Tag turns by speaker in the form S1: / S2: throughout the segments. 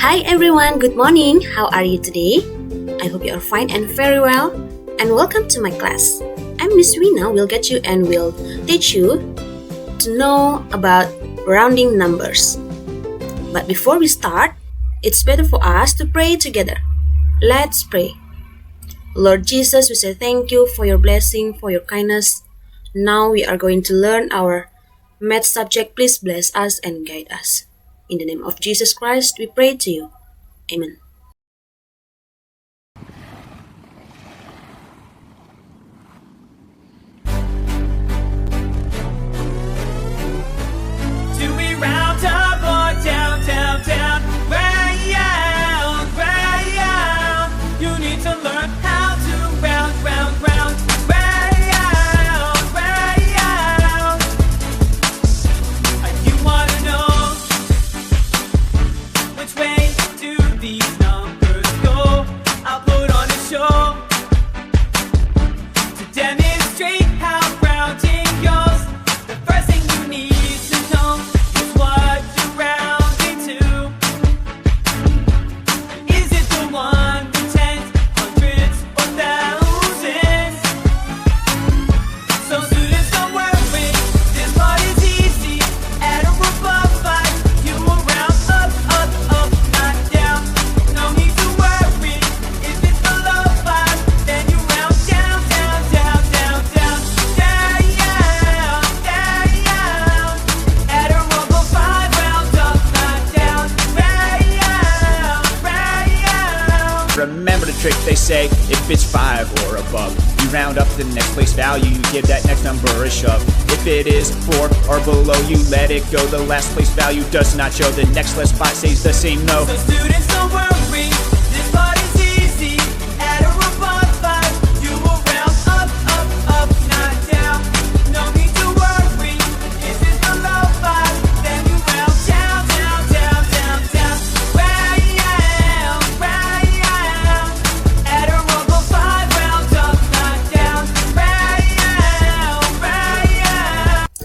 S1: Hi everyone, good morning. How are you today? I hope you are fine and very well. And welcome to my class. I'm Miss Wina, will get you and will teach you to know about rounding numbers. But before we start, it's better for us to pray together. Let's pray. Lord Jesus, we say thank you for your blessing, for your kindness. Now we are going to learn our math subject. Please bless us and guide us. In the name of Jesus Christ, we pray to you. Amen.
S2: Do we round up or down, down, down? Round, round. You need to learn how to round, round, round. Round, round. You wanna know which way do these numbers go? I'll put on a show to demonstrate how rounding goes. The first thing you need to know is what you're rounding to. Is it the one, the tens, hundreds, or thousands? So students, don't worry, this part is easy. At or above 5, you will round up, up, up, not down. No need to worry, if it's below 5, then you round down, down, down, down, down. Down, down. At or above 5, round up, not down. Round.
S3: Remember the trick they say, if it's 5 or above, you round up to the next place value, you give that next number a shove. If it is 4 or below, you let it go, the last place value does not show, the next less spot stays the same, no.
S2: So students, don't worry, this part is easy. At or above 5, you will round up, up, up, not down. No need to worry, if it's below 5, then you round down, down, down, down, down. Round. At or above 5, round up, not down. Round.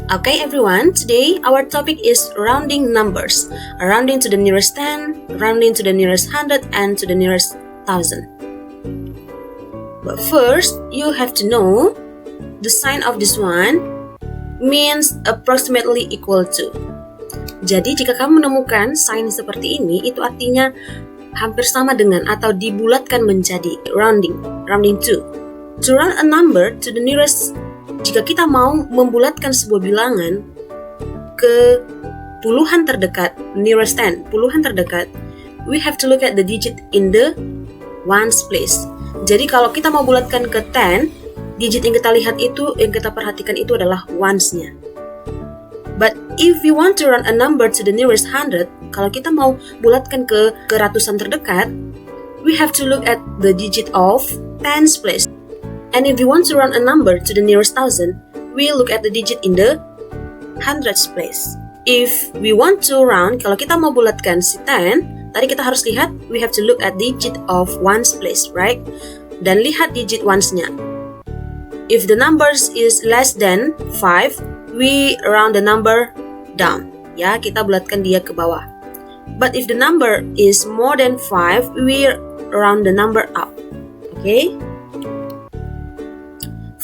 S1: Okay everyone, today our topic is rounding numbers. Rounding to the nearest 10, rounding to the nearest 100, and to the nearest 1000. But first, you have to know the sign of this one means approximately equal to. Jadi jika kamu menemukan sign seperti ini, itu artinya hampir sama dengan atau dibulatkan menjadi rounding to. To round a number to the nearest, jika kita mau membulatkan sebuah bilangan ke puluhan terdekat, nearest 10, puluhan terdekat, we have to look at the digit in the ones place. Jadi kalau kita mau bulatkan ke 10, digit yang kita lihat itu, yang kita perhatikan itu adalah ones-nya. But if we want to round a number to the nearest 100, kalau kita mau bulatkan ke ratusan terdekat, we have to look at the digit of tens place. And if we want to round a number to the nearest 1000, we look at the digit in the hundreds place. If we want to round, kalau kita mau bulatkan si 10, tadi kita harus lihat, we have to look at digit of ones place, right? Dan lihat digit ones-nya. If the numbers is less than 5, we round the number down. Ya, kita bulatkan dia ke bawah. But if the number is more than 5, we round the number up. Okay?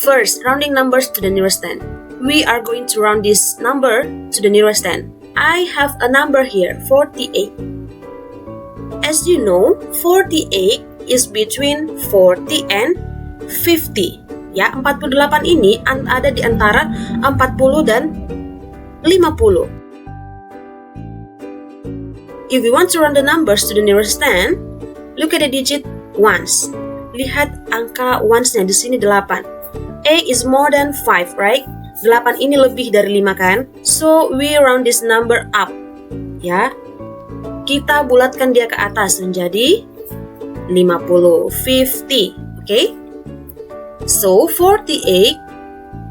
S1: First, rounding numbers to the nearest 10. We are going to round this number to the nearest 10. I have a number here, 48. As you know, 48 is between 40 and 50. Ya, 48 ini ada di antara 40 dan 50. If we want to round the numbers to the nearest 10, look at the digit ones. Lihat angka ones-nya di sini 8. A is more than 5, right? 8 ini lebih dari 5 kan? So, we round this number up. Ya. Kita bulatkan dia ke atas menjadi 50, 50. Okay? So, 48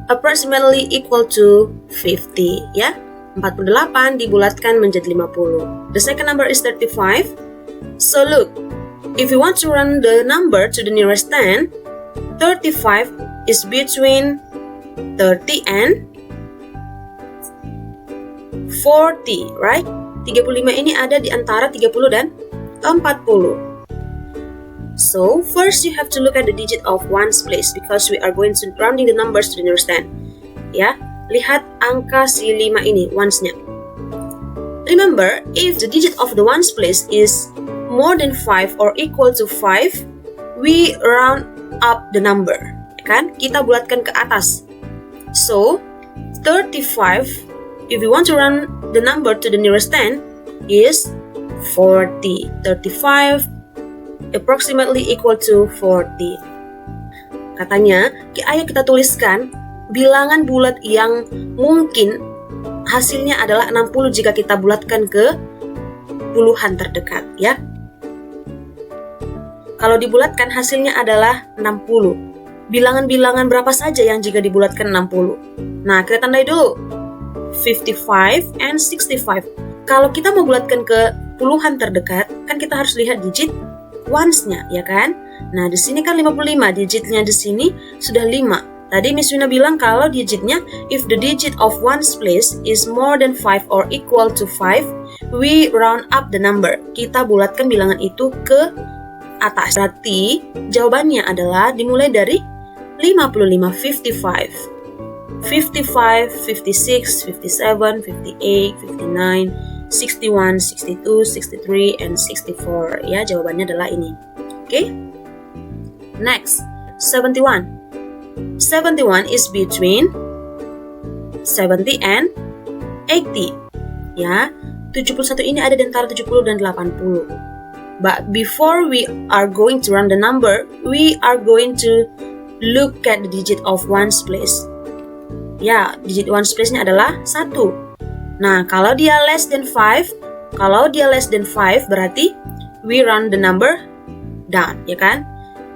S1: approximately equal to 50, ya. 48 dibulatkan menjadi 50. The second number is 35. So, look. If you want to round the number to the nearest 10, 35 is between 30 and 40, right? 35 ini ada di antara 30 dan 40. So, first you have to look at the digit of ones place because we are going to rounding the numbers to the nearest 10. Ya, lihat angka si 5 ini, ones-nya. Remember, if the digit of the ones place is more than 5 or equal to 5, we round up the number. Kan? Kita bulatkan ke atas. So, 35, if we want to round the number to the nearest 10, is 40. 35 approximately equal to 40. Katanya, ayo kita tuliskan bilangan bulat yang mungkin hasilnya adalah 60 jika kita bulatkan ke puluhan terdekat, ya. Kalau dibulatkan hasilnya adalah 60. Bilangan-bilangan berapa saja yang jika dibulatkan 60? Nah, kita tandai dulu. 55 and 65. Kalau kita mau bulatkan ke puluhan terdekat, kan kita harus lihat digit ones-nya, ya kan? Nah, di sini kan 55, digitnya di sini sudah 5. Tadi Miss Wina bilang kalau digitnya, if the digit of ones place is more than 5 or equal to 5, we round up the number. Kita bulatkan bilangan itu ke atas. Berarti jawabannya adalah dimulai dari 55, 55. 55, 56, 57, 58, 59, 61, 62, 63, and 64. Ya, jawabannya adalah ini. Oke? Next, 71. 71 is between 70 and 80. Ya, 71 ini ada di antara 70 dan 80. But before we are going to run the number, we are going to look at the digit of ones place. Ya, digit ones place-nya adalah 1. Nah, kalau dia less than 5, berarti we run the number down, ya kan?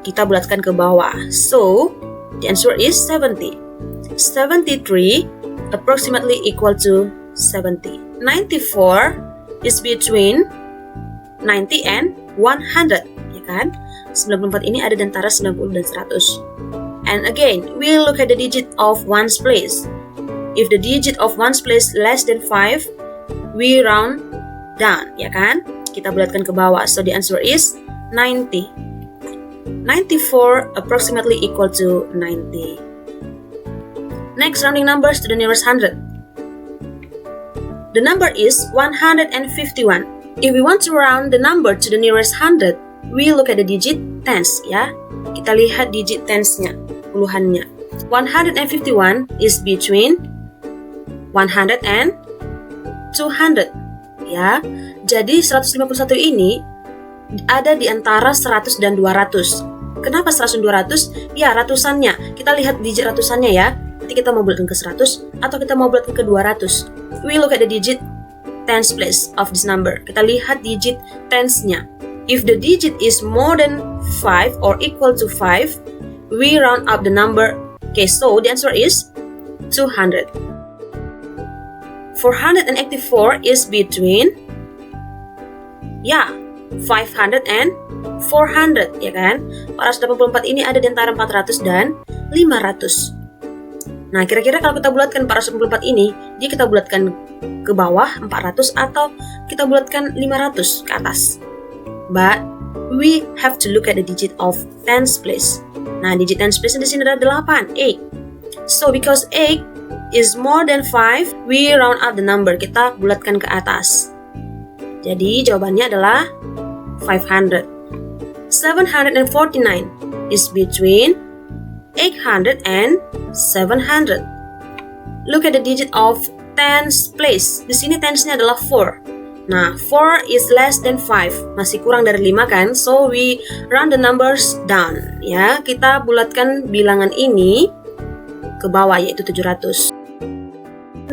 S1: Kita bulatkan ke bawah. So, the answer is 70. 73 approximately equal to 70. 94 is between 90 and 100, ya kan? 94 ini ada di antara 90 dan 100. And again, we look at the digit of ones place. If the digit of ones place less than 5, we round down, ya kan? Kita bulatkan ke bawah. So the answer is 90. 94 approximately equal to 90. Next, rounding numbers to the nearest 100. The number is 151. If we want to round the number to the nearest 100, we look at the digit tens, ya. Kita lihat digit tens-nya, puluhannya. 151 is between 100 and 200, ya. Jadi 151 ini ada di antara 100 dan 200. Kenapa 100 dan 200? Ya, ratusannya. Kita lihat digit ratusannya ya. Nanti kita mau bulatkan ke 100 atau kita mau bulatkan ke 200. We look at the digit tens place of this number. Kita lihat digit tens-nya. If the digit is more than 5 or equal to 5, we round up the number. Okay, so the answer is 200. 484 is between 500 and 400, ya kan? 484 ini ada di antara 400 dan 500. Nah, kira-kira kalau kita bulatkan 484 ini, dia kita bulatkan ke bawah 400 atau kita bulatkan 500 ke atas. But we have to look at the digit of tens place. Nah, digit tens place di sini adalah 8, 8. So because 8 is more than 5, we round up the number. Kita bulatkan ke atas. Jadi jawabannya adalah 500. 749 is between 800 and 700. Look at the digit of tens place. Di sini tens-nya adalah 4. Nah, 4 is less than 5. Masih kurang dari 5 kan? So we round the numbers down. Ya, kita bulatkan bilangan ini ke bawah yaitu 700.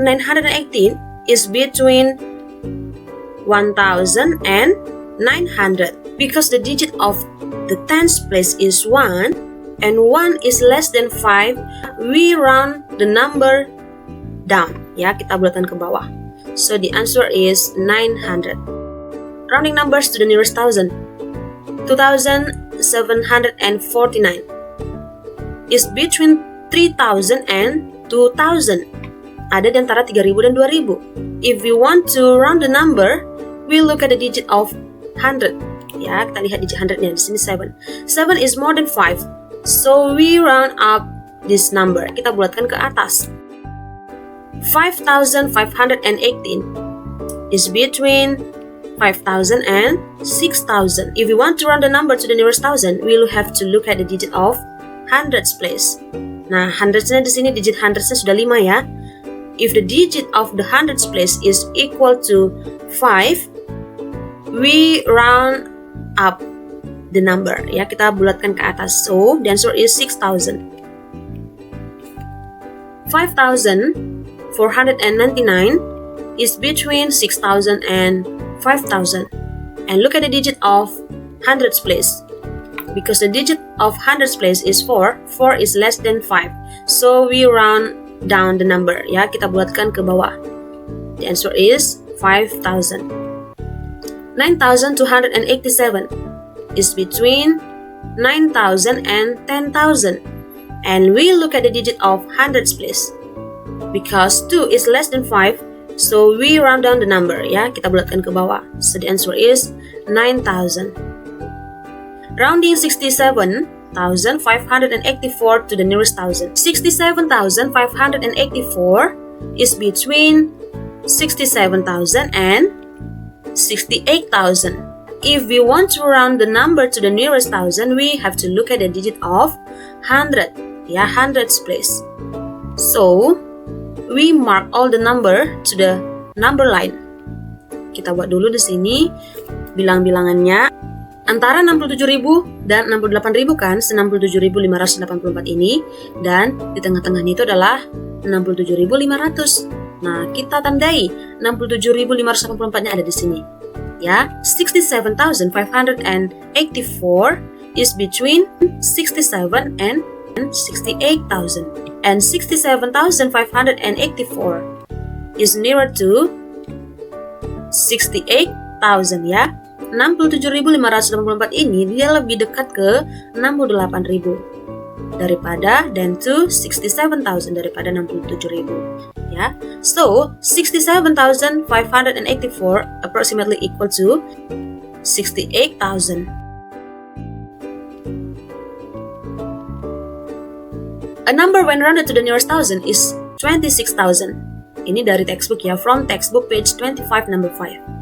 S1: 918 is between 1000 and 900. Because the digit of the tens place is 1 and 1 is less than 5, we round the number down. Ya, kita bulatkan ke bawah. So the answer is 900. Rounding numbers to the nearest thousand. 2749 is between 3000 and 2000. Ada di antara 3000 dan 2000. If we want to round the number, we look at the digit of 100. Ya, kita lihat digit 100-nya di sini 7. 7 is more than 5. So we round up this number. Kita bulatkan ke atas. 5,518 is between 5,000 and 6,000. If we want to round the number to the nearest thousand, we will have to look at the digit of hundreds place. Nah, hundreds-nya di sini digit hundreds-nya sudah 5 ya. If the digit of the hundreds place is equal to 5, we round up the number. Ya, kita bulatkan ke atas. So, the answer is 6,000. 5,499 is between 6,000 and 5,000. And look at the digit of hundreds place. Because the digit of hundreds place is 4, 4 is less than 5. So we round down the number. Ya, kita bulatkan ke bawah. The answer is 5,000. 9,287 is between 9,000 and 10,000. And we look at the digit of hundreds place. Because 2 is less than 5, so we round down the number. Ya, kita bulatkan ke bawah. So the answer is 9,000. Rounding 67,584 to the nearest thousand. 67,584 is between 67,000 and 68,000. If we want to round the number to the nearest thousand, we have to look at the digit of 100. Ya, hundreds place. So, we mark all the number to the number line. Kita buat dulu di sini bilang-bilangannya. Antara 67.000 dan 68.000 kan, 67.584 ini, dan di tengah-tengahnya itu adalah 67.500. Nah, kita tandai 67.584-nya ada di sini. Ya, 67,584 is between 67 and 68,000. And 67,584 is nearer to 68,000 ya. 67.584 ini dia lebih dekat ke 68.000 daripada than to 67,000 daripada 67.000 ya. So 67,584 approximately equal to 68,000. A number when rounded to the nearest thousand is 26,000. Ini dari textbook ya, from textbook page 25 number 5.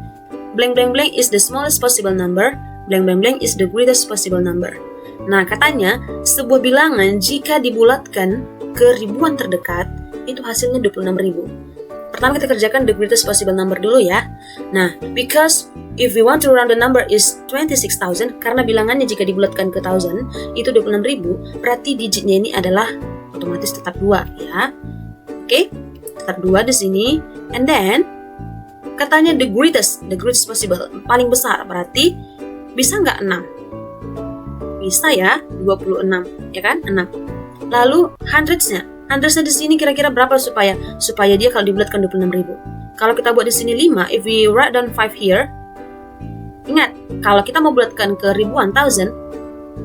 S1: Blank blank blank is the smallest possible number, blank blank blank is the greatest possible number. Nah, katanya sebuah bilangan jika dibulatkan ke ribuan terdekat, itu hasilnya 26.000. Pertama kita kerjakan the greatest possible number dulu ya. Nah, because if we want to round the number is 26,000, karena bilangannya jika dibulatkan ke 1000 itu 26.000, berarti digitnya ini adalah otomatis tetap 2 ya. Oke, tetap 2 di sini. And then katanya the greatest possible, paling besar, berarti bisa nggak 6? Bisa ya, 26, ya kan? 6. Lalu hundreds-nya di sini kira-kira berapa supaya dia kalau dibulatkan 26.000? Kalau kita buat di sini 5, if we write down 5 here, ingat, kalau kita mau bulatkan ke ribuan, thousand,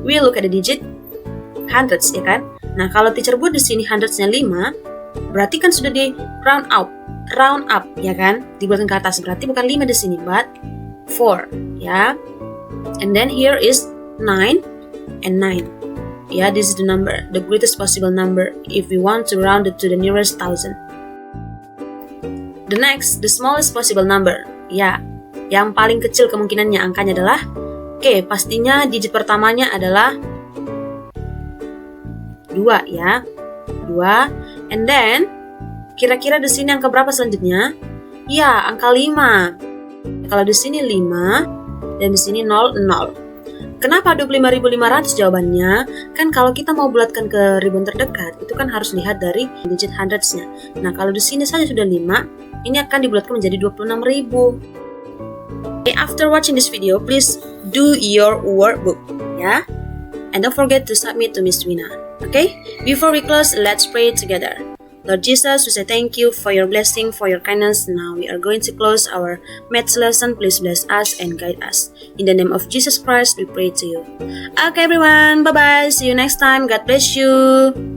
S1: we look at the digit hundreds, ya kan? Nah, kalau teacher buat di sini hundreds-nya 5, berarti kan sudah di round up, ya kan? Dibuatkan ke atas, berarti bukan 5 di sini, but 4, ya. And then here is 9 and 9. Yeah, this is the number, the greatest possible number if we want to round it to the nearest thousand. The next, the smallest possible number. Ya, yang paling kecil kemungkinannya angkanya adalah, pastinya digit pertamanya adalah 2 ya. 2, and then kira-kira di sini angka berapa selanjutnya? Ya, angka 5. Kalau di sini 5 dan di sini 0, 0. Kenapa 25.500 jawabannya? Kan kalau kita mau bulatkan ke ribuan terdekat, itu kan harus lihat dari digit hundreds-nya. Nah, kalau di sini saja sudah 5, ini akan dibulatkan menjadi 26.000. After watching this video, please do your workbook, ya. And don't forget to submit to Miss Wina. Okay? Before we close, let's pray together. Lord Jesus, we say thank you for your blessing, for your kindness. Now we are going to close our maths lesson. Please bless us and guide us. In the name of Jesus Christ, we pray to you. Okay everyone, bye-bye. See you next time. God bless you.